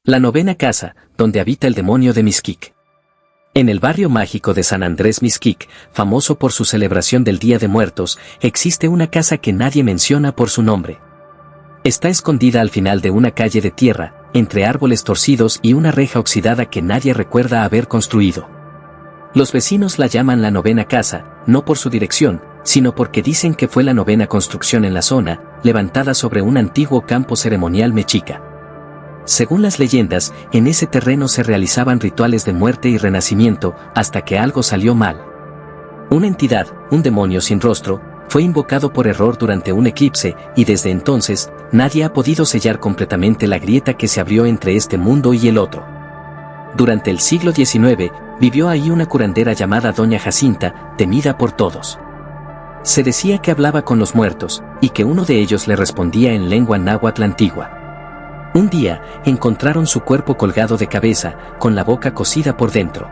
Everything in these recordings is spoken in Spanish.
La novena casa, donde habita el demonio de Mixquic. En el barrio mágico de San Andrés Mixquic, famoso por su celebración del Día de Muertos, existe una casa que nadie menciona por su nombre. Está escondida al final de una calle de tierra, entre árboles torcidos y una reja oxidada que nadie recuerda haber construido. Los vecinos la llaman la novena casa, no por su dirección, sino porque dicen que fue la novena construcción en la zona, levantada sobre un antiguo campo ceremonial mexica. Según las leyendas, en ese terreno se realizaban rituales de muerte y renacimiento, hasta que algo salió mal. Una entidad, un demonio sin rostro, fue invocado por error durante un eclipse, y desde entonces, nadie ha podido sellar completamente la grieta que se abrió entre este mundo y el otro. Durante el siglo XIX, vivió ahí una curandera llamada Doña Jacinta, temida por todos. Se decía que hablaba con los muertos, y que uno de ellos le respondía en lengua náhuatl antigua. Un día, encontraron su cuerpo colgado de cabeza, con la boca cocida por dentro.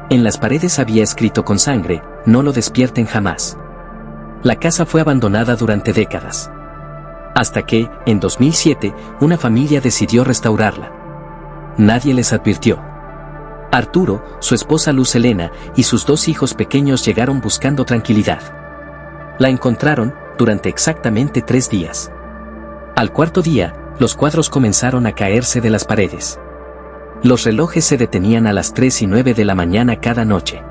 En las paredes había escrito con sangre: no lo despierten jamás. La casa fue abandonada durante décadas. Hasta que, en 2007, una familia decidió restaurarla. Nadie les advirtió. Arturo, su esposa Luz Helena, y sus 2 hijos pequeños llegaron buscando tranquilidad. La encontraron, durante exactamente 3 días. Al 4.º día, los cuadros comenzaron a caerse de las paredes. Los relojes se detenían a las 3:09 de la mañana cada noche.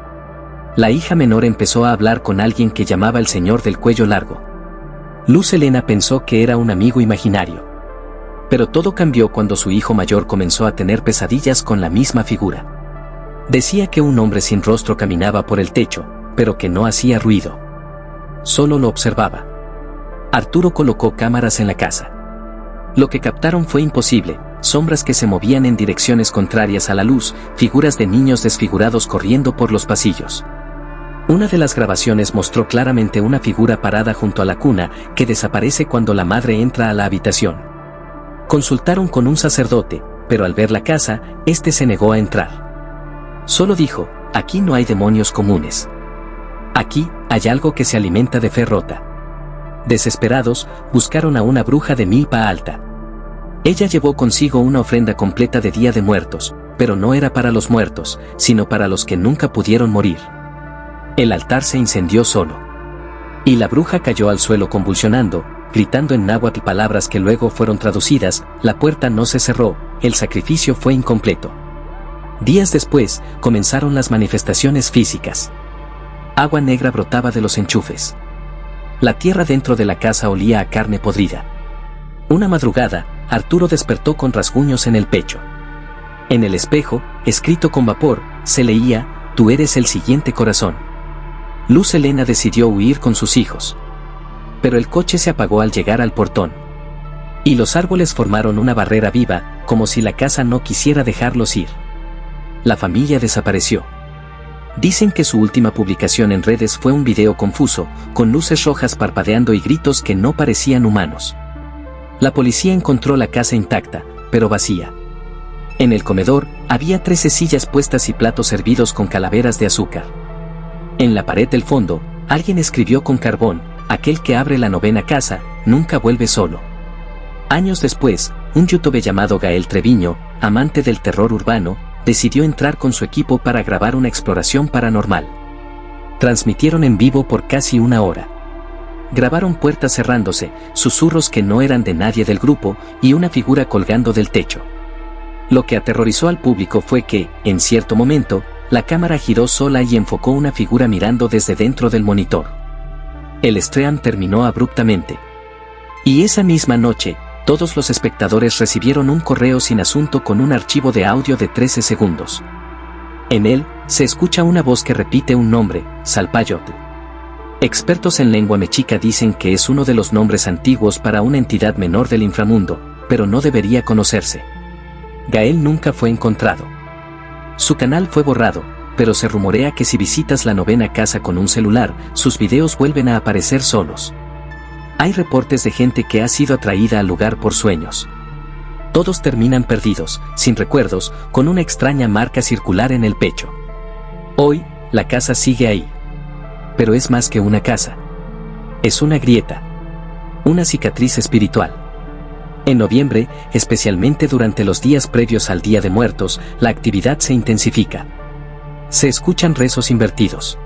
La hija menor empezó a hablar con alguien que llamaba el señor del cuello largo. Luz Helena pensó que era un amigo imaginario. Pero todo cambió cuando su hijo mayor comenzó a tener pesadillas con la misma figura. Decía que un hombre sin rostro caminaba por el techo, pero que no hacía ruido. Solo lo observaba. Arturo colocó cámaras en la casa. Lo que captaron fue imposible: sombras que se movían en direcciones contrarias a la luz, figuras de niños desfigurados corriendo por los pasillos. Una de las grabaciones mostró claramente una figura parada junto a la cuna, que desaparece cuando la madre entra a la habitación. Consultaron con un sacerdote, pero al ver la casa, este se negó a entrar. Solo dijo: aquí no hay demonios comunes. Aquí hay algo que se alimenta de fe rota. Desesperados, buscaron a una bruja de milpa alta. Ella llevó consigo una ofrenda completa de Día de Muertos, pero no era para los muertos, sino para los que nunca pudieron morir. El altar se incendió solo. Y la bruja cayó al suelo convulsionando, gritando en náhuatl palabras que luego fueron traducidas: la puerta no se cerró, el sacrificio fue incompleto. Días después, comenzaron las manifestaciones físicas. Agua negra brotaba de los enchufes. La tierra dentro de la casa olía a carne podrida. Una madrugada, Arturo despertó con rasguños en el pecho. En el espejo, escrito con vapor, se leía: tú eres el siguiente corazón. Luz Helena decidió huir con sus hijos. Pero el coche se apagó al llegar al portón. Y los árboles formaron una barrera viva, como si la casa no quisiera dejarlos ir. La familia desapareció. Dicen que su última publicación en redes fue un video confuso, con luces rojas parpadeando y gritos que no parecían humanos. La policía encontró la casa intacta, pero vacía. En el comedor, había 13 sillas puestas y platos servidos con calaveras de azúcar. En la pared del fondo, alguien escribió con carbón: aquel que abre la novena casa, nunca vuelve solo. Años después, un youtuber llamado Gael Treviño, amante del terror urbano, decidió entrar con su equipo para grabar una exploración paranormal. Transmitieron en vivo por casi 1 hora. Grabaron puertas cerrándose, susurros que no eran de nadie del grupo, y una figura colgando del techo. Lo que aterrorizó al público fue que, en cierto momento, la cámara giró sola y enfocó una figura mirando desde dentro del monitor. El stream terminó abruptamente. Y esa misma noche, todos los espectadores recibieron un correo sin asunto con un archivo de audio de 13 segundos. En él, se escucha una voz que repite un nombre: Salpayotl. Expertos en lengua mexica dicen que es uno de los nombres antiguos para una entidad menor del inframundo, pero no debería conocerse. Gael nunca fue encontrado. Su canal fue borrado, pero se rumorea que si visitas la novena casa con un celular, sus videos vuelven a aparecer solos. Hay reportes de gente que ha sido atraída al lugar por sueños. Todos terminan perdidos, sin recuerdos, con una extraña marca circular en el pecho. Hoy, la casa sigue ahí. Pero es más que una casa. Es una grieta. Una cicatriz espiritual. En noviembre, especialmente durante los días previos al Día de Muertos, la actividad se intensifica. Se escuchan rezos invertidos.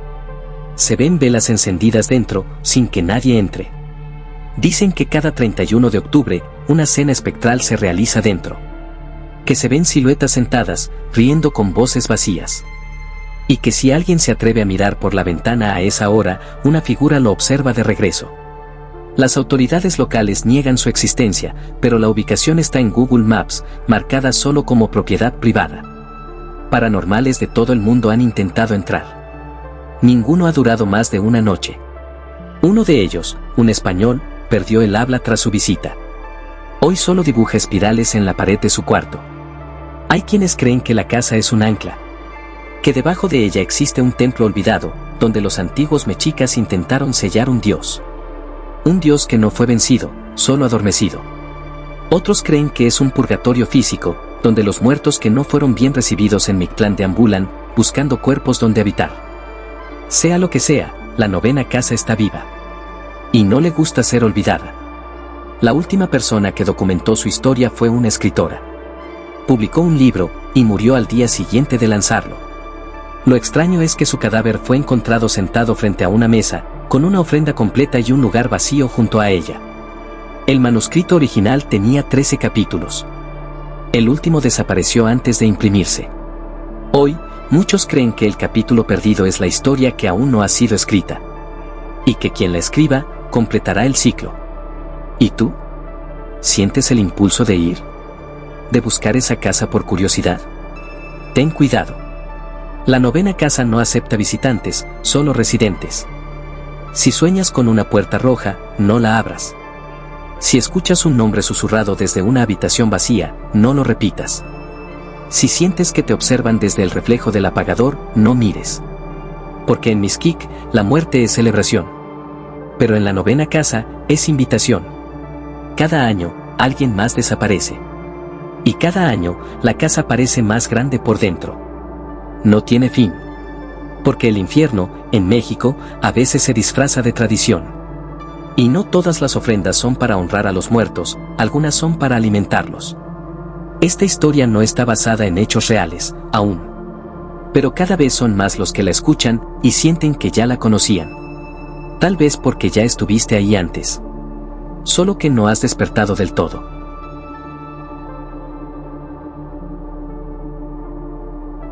Se ven velas encendidas dentro, sin que nadie entre. Dicen que cada 31 de octubre, una cena espectral se realiza dentro. Que se ven siluetas sentadas, riendo con voces vacías. Y que si alguien se atreve a mirar por la ventana a esa hora, una figura lo observa de regreso. Las autoridades locales niegan su existencia, pero la ubicación está en Google Maps, marcada solo como propiedad privada. Paranormales de todo el mundo han intentado entrar. Ninguno ha durado más de una noche. Uno de ellos, un español, perdió el habla tras su visita. Hoy solo dibuja espirales en la pared de su cuarto. Hay quienes creen que la casa es un ancla, que debajo de ella existe un templo olvidado, donde los antiguos mexicas intentaron sellar un dios. Un dios que no fue vencido, solo adormecido. Otros creen que es un purgatorio físico, donde los muertos que no fueron bien recibidos en Mictlán deambulan, buscando cuerpos donde habitar. Sea lo que sea, la novena casa está viva. Y no le gusta ser olvidada. La última persona que documentó su historia fue una escritora. Publicó un libro, y murió al día siguiente de lanzarlo. Lo extraño es que su cadáver fue encontrado sentado frente a una mesa, con una ofrenda completa y un lugar vacío junto a ella. El manuscrito original tenía 13 capítulos. El último desapareció antes de imprimirse. Hoy, muchos creen que el capítulo perdido es la historia que aún no ha sido escrita. Y que quien la escriba, completará el ciclo. ¿Y tú? ¿Sientes el impulso de ir? ¿De buscar esa casa por curiosidad? Ten cuidado. La novena casa no acepta visitantes, solo residentes. Si sueñas con una puerta roja, no la abras. Si escuchas un nombre susurrado desde una habitación vacía, no lo repitas. Si sientes que te observan desde el reflejo del apagador, no mires. Porque en Mixquic, la muerte es celebración. Pero en la novena casa, es invitación. Cada año, alguien más desaparece. Y cada año, la casa parece más grande por dentro. No tiene fin. Porque el infierno, en México, a veces se disfraza de tradición. Y no todas las ofrendas son para honrar a los muertos, algunas son para alimentarlos. Esta historia no está basada en hechos reales, aún. Pero cada vez son más los que la escuchan, y sienten que ya la conocían. Tal vez porque ya estuviste ahí antes. Solo que no has despertado del todo.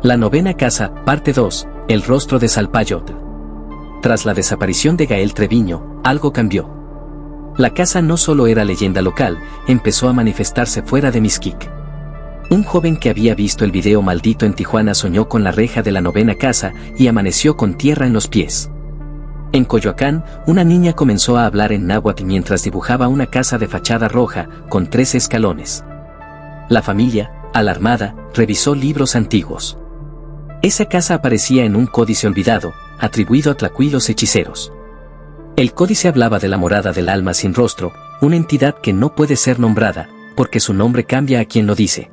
La novena casa, parte 2, el rostro de Salpayot. Tras la desaparición de Gael Treviño, algo cambió. La casa no solo era leyenda local, empezó a manifestarse fuera de Mixquic. Un joven que había visto el video maldito en Tijuana soñó con la reja de la novena casa y amaneció con tierra en los pies. En Coyoacán, una niña comenzó a hablar en náhuatl mientras dibujaba una casa de fachada roja, con 13 escalones. La familia, alarmada, revisó libros antiguos. Esa casa aparecía en un códice olvidado, atribuido a Tlacuí los hechiceros. El códice hablaba de la morada del alma sin rostro, una entidad que no puede ser nombrada, porque su nombre cambia a quien lo dice.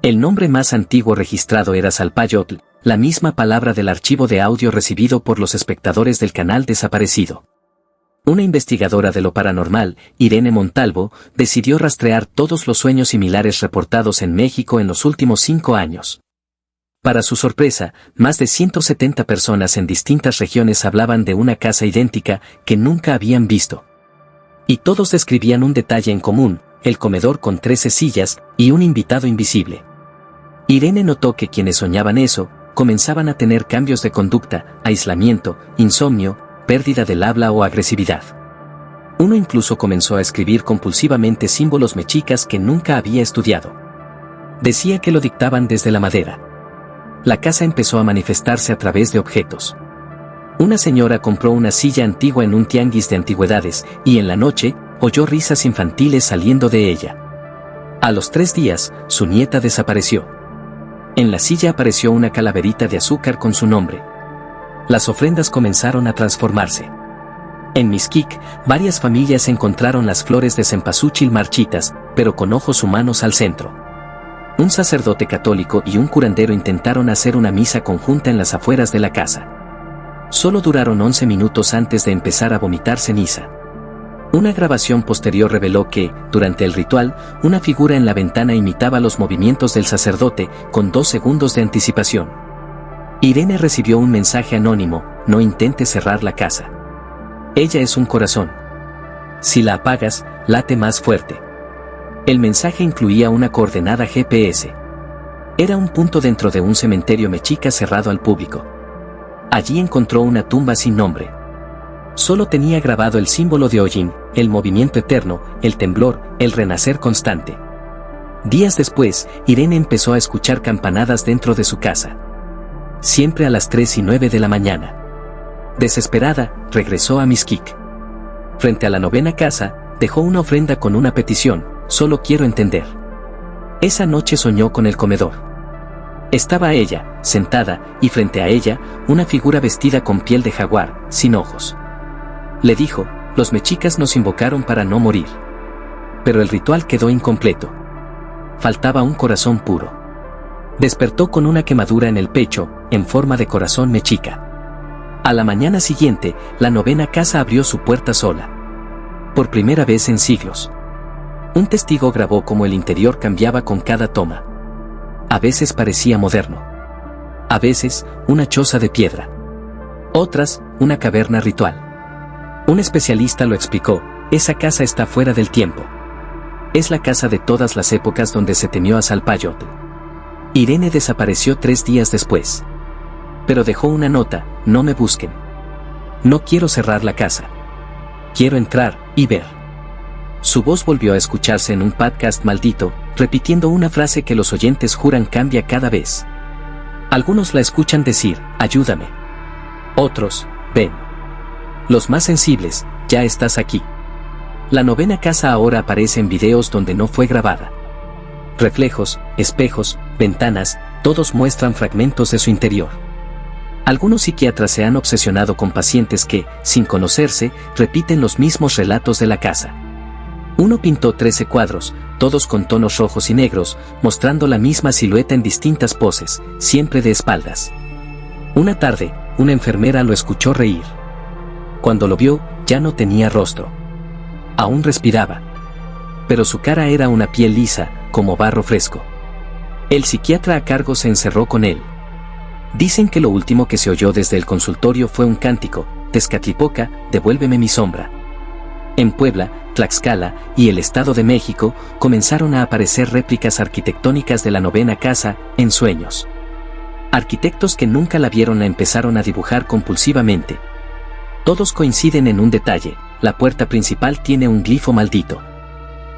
El nombre más antiguo registrado era Salpayotl, la misma palabra del archivo de audio recibido por los espectadores del canal desaparecido. Una investigadora de lo paranormal, Irene Montalvo, decidió rastrear todos los sueños similares reportados en México en los últimos 5 años. Para su sorpresa, más de 170 personas en distintas regiones hablaban de una casa idéntica que nunca habían visto. Y todos describían un detalle en común, el comedor con 13 sillas y un invitado invisible. Irene notó que quienes soñaban eso, comenzaban a tener cambios de conducta, aislamiento, insomnio, pérdida del habla o agresividad. Uno incluso comenzó a escribir compulsivamente símbolos mexicas que nunca había estudiado. Decía que lo dictaban desde la madera. La casa empezó a manifestarse a través de objetos. Una señora compró una silla antigua en un tianguis de antigüedades, y en la noche, oyó risas infantiles saliendo de ella. A los 3 días, su nieta desapareció. En la silla apareció una calaverita de azúcar con su nombre. Las ofrendas comenzaron a transformarse. En Mixquic, varias familias encontraron las flores de cempasúchil marchitas, pero con ojos humanos al centro. Un sacerdote católico y un curandero intentaron hacer una misa conjunta en las afueras de la casa. Solo duraron 11 minutos antes de empezar a vomitar ceniza. Una grabación posterior reveló que, durante el ritual, una figura en la ventana imitaba los movimientos del sacerdote, con 2 segundos de anticipación. Irene recibió un mensaje anónimo: no intentes cerrar la casa. Ella es un corazón. Si la apagas, late más fuerte. El mensaje incluía una coordenada GPS. Era un punto dentro de un cementerio mexica cerrado al público. Allí encontró una tumba sin nombre. Solo tenía grabado el símbolo de Hollin, el movimiento eterno, el temblor, el renacer constante. Días después, Irene empezó a escuchar campanadas dentro de su casa. Siempre a las 3:09 de la mañana. Desesperada, regresó a Mixquic. Frente a la 9ª casa, dejó una ofrenda con una petición: solo quiero entender. Esa noche soñó con el comedor. Estaba ella, sentada, y frente a ella, una figura vestida con piel de jaguar, sin ojos. Le dijo: los mexicas nos invocaron para no morir. Pero el ritual quedó incompleto. Faltaba un corazón puro. Despertó con una quemadura en el pecho, en forma de corazón mexica. A la mañana siguiente, la 9ª casa abrió su puerta sola. Por primera vez en siglos. Un testigo grabó cómo el interior cambiaba con cada toma. A veces parecía moderno. A veces, una choza de piedra. Otras, una caverna ritual. Un especialista lo explicó: esa casa está fuera del tiempo. Es la casa de todas las épocas donde se temió a Salpayotl. Irene desapareció 3 días después. Pero dejó una nota: no me busquen. No quiero cerrar la casa. Quiero entrar y ver. Su voz volvió a escucharse en un podcast maldito, repitiendo una frase que los oyentes juran cambia cada vez. Algunos la escuchan decir: ayúdame. Otros: ven. Los más sensibles: ya estás aquí. La 9ª casa ahora aparece en videos donde no fue grabada. Reflejos, espejos, ventanas, todos muestran fragmentos de su interior. Algunos psiquiatras se han obsesionado con pacientes que, sin conocerse, repiten los mismos relatos de la casa. Uno pintó 13 cuadros, todos con tonos rojos y negros, mostrando la misma silueta en distintas poses, siempre de espaldas. Una tarde, una enfermera lo escuchó reír. Cuando lo vio, ya no tenía rostro. Aún respiraba. Pero su cara era una piel lisa, como barro fresco. El psiquiatra a cargo se encerró con él. Dicen que lo último que se oyó desde el consultorio fue un cántico: Tezcatlipoca, devuélveme mi sombra. En Puebla, Tlaxcala y el Estado de México comenzaron a aparecer réplicas arquitectónicas de la 9ª casa, en sueños. Arquitectos que nunca la vieron la empezaron a dibujar compulsivamente. Todos coinciden en un detalle: la puerta principal tiene un glifo maldito.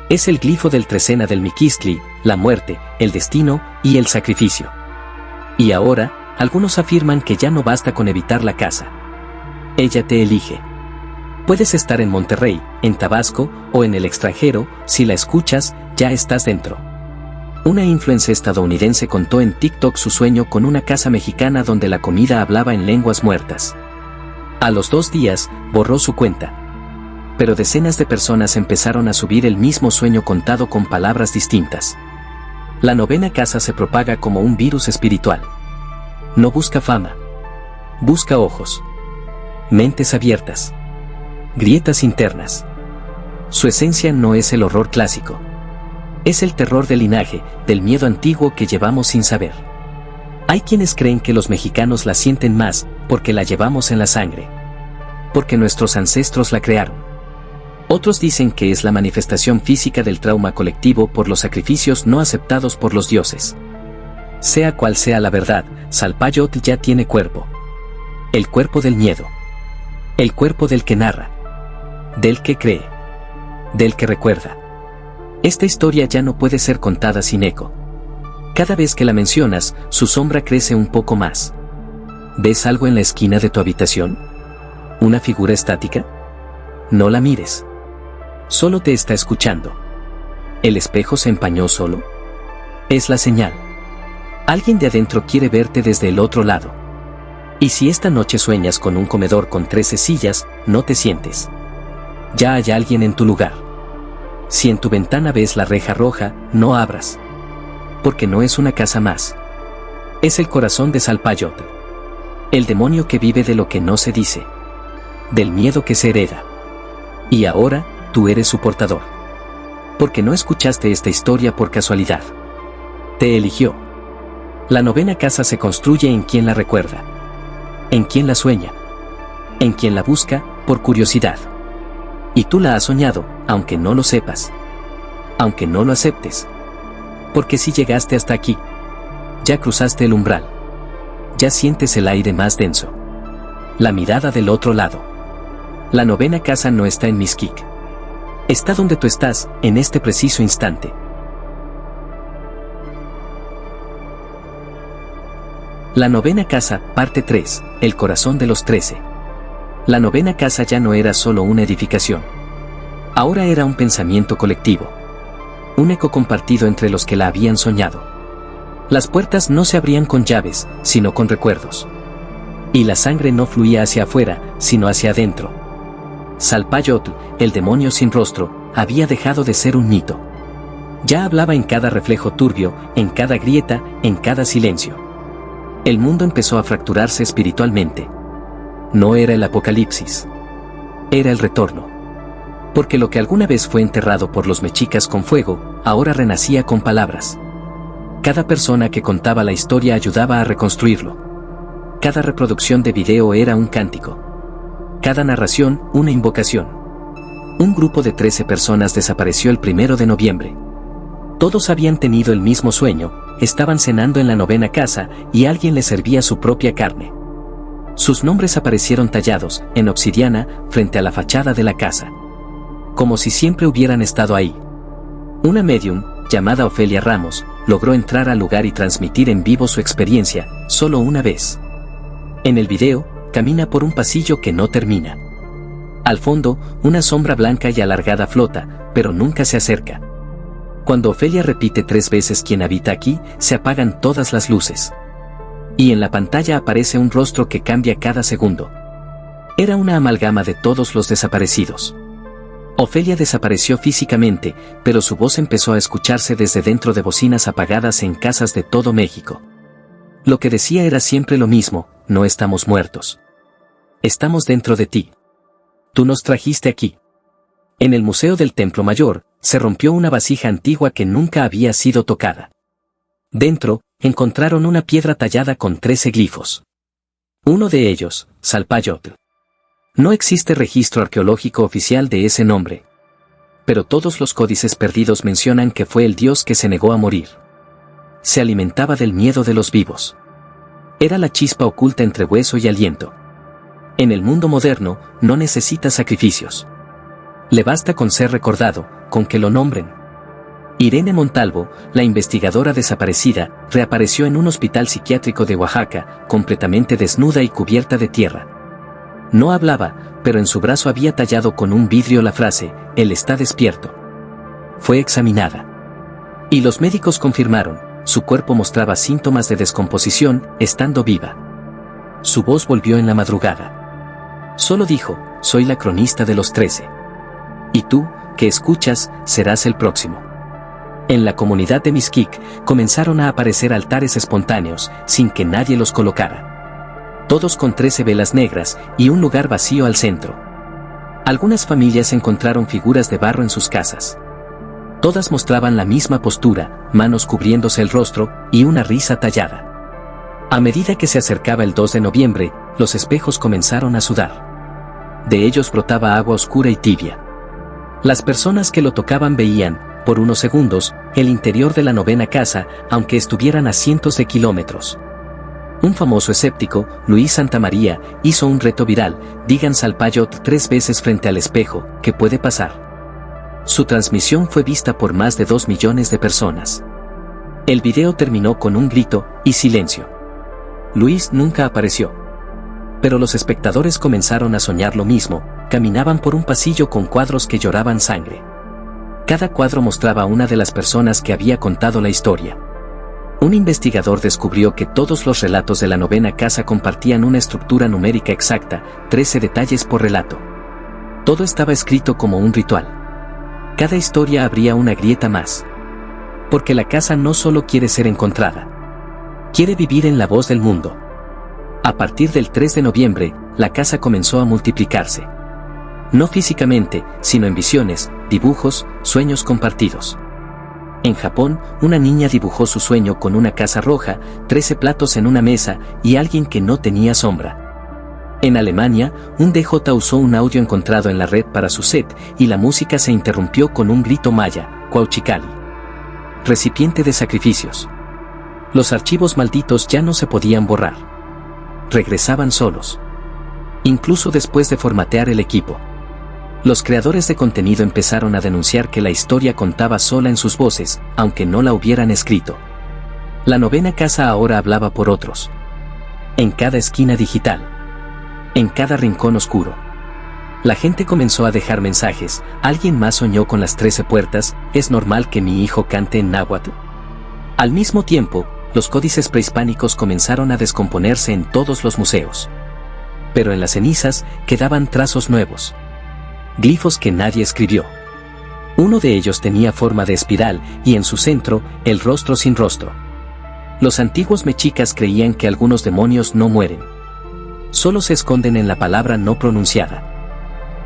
Es el glifo del Trecena del Miquistli, la muerte, el destino y el sacrificio. Y ahora, algunos afirman que ya no basta con evitar la casa. Ella te elige. Puedes estar en Monterrey, en Tabasco o en el extranjero: si la escuchas, ya estás dentro. Una influencer estadounidense contó en TikTok su sueño con una casa mexicana donde la comida hablaba en lenguas muertas. A los 2 días, borró su cuenta. Pero decenas de personas empezaron a subir el mismo sueño contado con palabras distintas. La 9ª casa se propaga como un virus espiritual. No busca fama. Busca ojos. Mentes abiertas. Grietas internas. Su esencia no es el horror clásico. Es el terror del linaje, del miedo antiguo que llevamos sin saber. Hay quienes creen que los mexicanos la sienten más, porque la llevamos en la sangre. Porque nuestros ancestros la crearon. Otros dicen que es la manifestación física del trauma colectivo por los sacrificios no aceptados por los dioses. Sea cual sea la verdad, Salpayotl ya tiene cuerpo. El cuerpo del miedo. El cuerpo del que narra. Del que cree. Del que recuerda. Esta historia ya no puede ser contada sin eco. Cada vez que la mencionas, su sombra crece un poco más. ¿Ves algo en la esquina de tu habitación? ¿Una figura estática? No la mires. Solo te está escuchando. ¿El espejo se empañó solo? Es la señal. Alguien de adentro quiere verte desde el otro lado. Y si esta noche sueñas con un comedor con 13 sillas, no te sientes. Ya hay alguien en tu lugar. Si en tu ventana ves la reja roja, no abras. Porque no es una casa más. Es el corazón de Salpayotl. El demonio que vive de lo que no se dice. Del miedo que se hereda. Y ahora, tú eres su portador. Porque no escuchaste esta historia por casualidad. Te eligió. La novena casa se construye en quien la recuerda. En quien la sueña. En quien la busca, por curiosidad. Y tú la has soñado, aunque no lo sepas. Aunque no lo aceptes. Porque si llegaste hasta aquí, ya cruzaste el umbral. Ya sientes el aire más denso. La mirada del otro lado. La novena casa no está en Mixquic. Está donde tú estás, en este preciso instante. La novena casa, parte 3, el corazón de los 13. La novena casa ya no era solo una edificación. Ahora era un pensamiento colectivo. Un eco compartido entre los que la habían soñado. Las puertas no se abrían con llaves, sino con recuerdos. Y la sangre no fluía hacia afuera, sino hacia adentro. Salpayotl, el demonio sin rostro, había dejado de ser un mito. Ya hablaba en cada reflejo turbio, en cada grieta, en cada silencio. El mundo empezó a fracturarse espiritualmente. No era el apocalipsis. Era el retorno. Porque lo que alguna vez fue enterrado por los mexicas con fuego, ahora renacía con palabras. Cada persona que contaba la historia ayudaba a reconstruirlo. Cada reproducción de video era un cántico. Cada narración, una invocación. Un grupo de 13 personas desapareció el 1 de noviembre. Todos habían tenido el mismo sueño, estaban cenando en la novena casa y alguien les servía su propia carne. Sus nombres aparecieron tallados, en obsidiana, frente a la fachada de la casa. Como si siempre hubieran estado ahí. Una médium, llamada Ofelia Ramos, logró entrar al lugar y transmitir en vivo su experiencia, solo una vez. En el video, camina por un pasillo que no termina. Al fondo, una sombra blanca y alargada flota, pero nunca se acerca. Cuando Ofelia repite 3 veces quién habita aquí, se apagan todas las luces. Y en la pantalla aparece un rostro que cambia cada segundo. Era una amalgama de todos los desaparecidos. Ofelia desapareció físicamente, pero su voz empezó a escucharse desde dentro de bocinas apagadas en casas de todo México. Lo que decía era siempre lo mismo: no estamos muertos. Estamos dentro de ti. Tú nos trajiste aquí. En el Museo del Templo Mayor, se rompió una vasija antigua que nunca había sido tocada. Dentro, encontraron una piedra tallada con 13 glifos. Uno de ellos, Salpayotl. No existe registro arqueológico oficial de ese nombre. Pero todos los códices perdidos mencionan que fue el dios que se negó a morir. Se alimentaba del miedo de los vivos. Era la chispa oculta entre hueso y aliento. En el mundo moderno, no necesita sacrificios. Le basta con ser recordado, con que lo nombren. Irene Montalvo, la investigadora desaparecida, reapareció en un hospital psiquiátrico de Oaxaca, completamente desnuda y cubierta de tierra. No hablaba, pero en su brazo había tallado con un vidrio la frase: él está despierto. Fue examinada. Y los médicos confirmaron, su cuerpo mostraba síntomas de descomposición, estando viva. Su voz volvió en la madrugada. Solo dijo: soy la cronista de los 13. Y tú, que escuchas, serás el próximo. En la comunidad de Mixquic, comenzaron a aparecer altares espontáneos, sin que nadie los colocara. Todos con 13 velas negras, y un lugar vacío al centro. Algunas familias encontraron figuras de barro en sus casas. Todas mostraban la misma postura, manos cubriéndose el rostro, y una risa tallada. A medida que se acercaba el 2 de noviembre, los espejos comenzaron a sudar. De ellos brotaba agua oscura y tibia. Las personas que lo tocaban veían, por unos segundos, el interior de la novena casa, aunque estuvieran a cientos de kilómetros. Un famoso escéptico, Luis Santamaría, hizo un reto viral: digan Salpayotl 3 veces frente al espejo, ¿qué puede pasar? Su transmisión fue vista por más de 2 millones de personas. El video terminó con un grito, y silencio. Luis nunca apareció. Pero los espectadores comenzaron a soñar lo mismo, caminaban por un pasillo con cuadros que lloraban sangre. Cada cuadro mostraba a una de las personas que había contado la historia. Un investigador descubrió que todos los relatos de la novena casa compartían una estructura numérica exacta, 13 detalles por relato. Todo estaba escrito como un ritual. Cada historia abría una grieta más. Porque la casa no solo quiere ser encontrada. Quiere vivir en la voz del mundo. A partir del 3 de noviembre, la casa comenzó a multiplicarse. No físicamente, sino en visiones, dibujos, sueños compartidos. En Japón, una niña dibujó su sueño con una casa roja, 13 platos en una mesa y alguien que no tenía sombra. En Alemania, un DJ usó un audio encontrado en la red para su set y la música se interrumpió con un grito maya, Cuauchicali. Recipiente de sacrificios. Los archivos malditos ya no se podían borrar. Regresaban solos. Incluso después de formatear el equipo. Los creadores de contenido empezaron a denunciar que la historia contaba sola en sus voces, aunque no la hubieran escrito. La novena casa ahora hablaba por otros. En cada esquina digital. En cada rincón oscuro. La gente comenzó a dejar mensajes. Alguien más soñó con las 13 puertas. ¿Es normal que mi hijo cante en náhuatl? Al mismo tiempo, los códices prehispánicos comenzaron a descomponerse en todos los museos. Pero en las cenizas quedaban trazos nuevos. Glifos que nadie escribió. Uno de ellos tenía forma de espiral y en su centro, el rostro sin rostro. Los antiguos mexicas creían que algunos demonios no mueren. Solo se esconden en la palabra no pronunciada.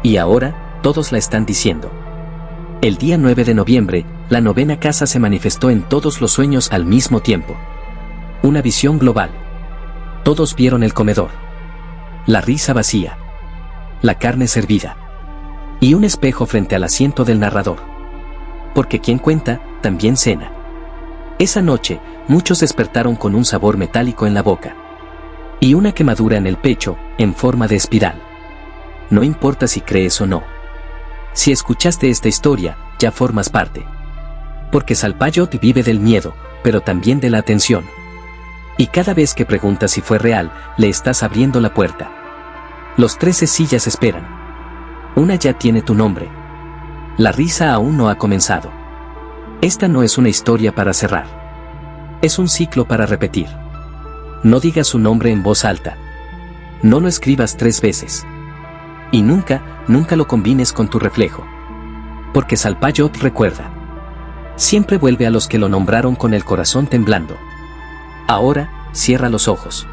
Y ahora, todos la están diciendo. El día 9 de noviembre, la novena casa se manifestó en todos los sueños al mismo tiempo. Una visión global. Todos vieron el comedor. La risa vacía. La carne servida. Y un espejo frente al asiento del narrador. Porque quien cuenta, también cena. Esa noche, muchos despertaron con un sabor metálico en la boca. Y una quemadura en el pecho, en forma de espiral. No importa si crees o no. Si escuchaste esta historia, ya formas parte. Porque Salpayot vive del miedo, pero también de la atención. Y cada vez que preguntas si fue real, le estás abriendo la puerta. Los 13 sillas esperan. Una ya tiene tu nombre. La risa aún no ha comenzado. Esta no es una historia para cerrar. Es un ciclo para repetir. No digas su nombre en voz alta. No lo escribas 3 veces. Y nunca lo combines con tu reflejo. Porque Salpayot recuerda. Siempre vuelve a los que lo nombraron con el corazón temblando. Ahora, cierra los ojos.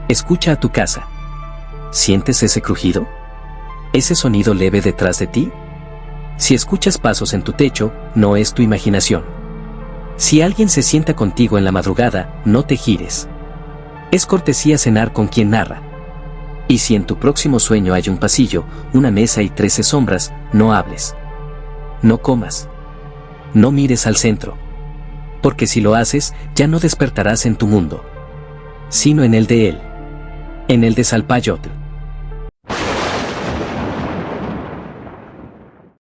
Escucha a tu casa. ¿Sientes ese crujido? ¿Ese sonido leve detrás de ti? Si escuchas pasos en tu techo, no es tu imaginación. Si alguien se sienta contigo en la madrugada, no te gires. Es cortesía cenar con quien narra. Y si en tu próximo sueño hay un pasillo, una mesa y 13 sombras, no hables. No comas. No mires al centro. Porque si lo haces, ya no despertarás en tu mundo, sino en el de él. En el de Salpayot.